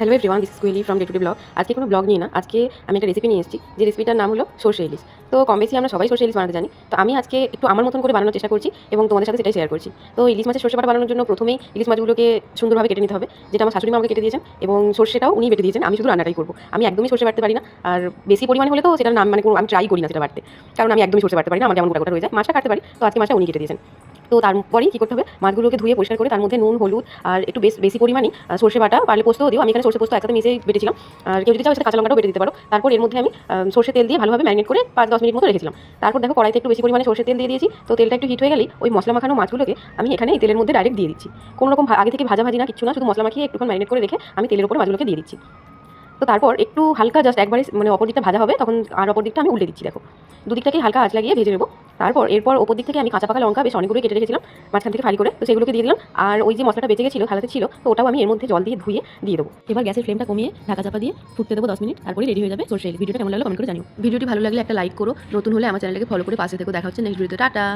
Hello everyone, this is Quilly from day to day blog. আজকে কোনো blog নিয়ে না, আজকে আমি একটা রেসিপি নিয়ে এসেছি। যে রেসিপিটার নাম হলো সরষে ইলিশ। তো কম বেশি আমরা সবাই সরষে ইলিশ বানাতে জানি। তো আমি আজকে একটু আমার মতন করে বানানোর চেষ্টা করছি এবং তোমাদের সাথে সেটাই শেয়ার করছি। তো ইলিশ মাছের সরষে বাটা বানানোর জন্য প্রথমেই ইলিশ মাছগুলোকে সুন্দরভাবে কেটে নিতে হবে, যেটা আমার শাশুড়ি মা আমাকে কেটে দিয়েছেন, এবং সরষেটাও উনি বেটে দিয়েছেন। আমি শুধু রান্নাটাই করবো। আমি একদমই সরষে বাটতে পারি না, আর বেশি পরিমাণে হলে তো সেটার নাম মানে আমি ট্রাই করি না সেটা বাটতে, কারণ আমি একদমই সরষে বাটতে পারি না, আমার যেমন গোটা গোটা রয়ে যায়। মাছটা কাটতে পারি, তো আজকে মাছটা উনি কেটে দিয়েছেন। তো তারপরেই কী করতে হবে, মাছগুলোকে ধুয়ে পরিষ্কার করে তার মধ্যে নুন, হলুদ আর একটু বেশি পরিমাণে সরষে বাটা, পারলে পোস্তও দিও। আমি এখানে সরষে পোস্ত একসাথে মিশিয়ে বেটেছিলাম, আর কেউ যদি চাও সেটা কাঁচা লঙ্কাটাও বেটে দিতে পারো। তারপর এর মধ্যে আমি সরষে তেল দিয়ে ভালোভাবে ম্যারিনেট করে 5-10 মিনিট মতো রেখেছিলাম। তারপর দেখো কড়াইতে একটু বেশি পরিমাণে সরষে তেল দিয়ে দিয়েছি। তো তেলটা একটু হিট হয়ে গেলেই ওই মশলা মাখানো মাছগুলোকে আমি এখানে এই তেলের মধ্যে ডাইরেক্ট দিয়ে দিচ্ছি। কোনো রকম আগে থেকে ভাজি না, কিচ্ছু না, শুধু মশলা মাখিয়ে একটুক্ষণ ম্যারিনেট করে রেখে আমি তেলের উপরে মাছগুলোকে দিয়ে দিচ্ছি। তো তারপর একটু হালকা জাস্ট একবারে মানে অপর দিকটা ভাজা হবে তখন, আর অপর দিকটা আমি উল্টে দিচ্ছি। দেখো দুদিকটাকেই হালকা আঁচ লাগিয়ে ভেজে নেবো। তারপর এরপর ওপর দিক থেকে আমি কাঁচা পাকা লঙ্কা বেশ অনেকগুলোই কেটে রেখেছিলাম মাঝখান থেকে ফালি করে, তো সেগুলোকে দিয়ে দিলাম। আর ওই যে মশলাটা বেঁচে গেছিলো থালাতে ছিল, তো ওটাও আমি এর মধ্যে জল দিয়ে ধুয়ে দিয়ে দেবো। এবার গ্যাসের ফ্লেমটা কমিয়ে ঢাকা চাপা দিয়ে ফুটতে দেবো 10 মিনিট, তারপরে রেডি হয়ে যাবে সরষে ইলিশ। ভিডিওটা কেমন লাগলো কমেন্ট করে জানিও। ভিডিওটি ভালো লাগলে একটা লাইক করো, নতুন হলে আমার চ্যানেলটাকে ফলো করে পাশে থেকো। দেখা হচ্ছে নেক্সট ভিডিওতে। টাটা।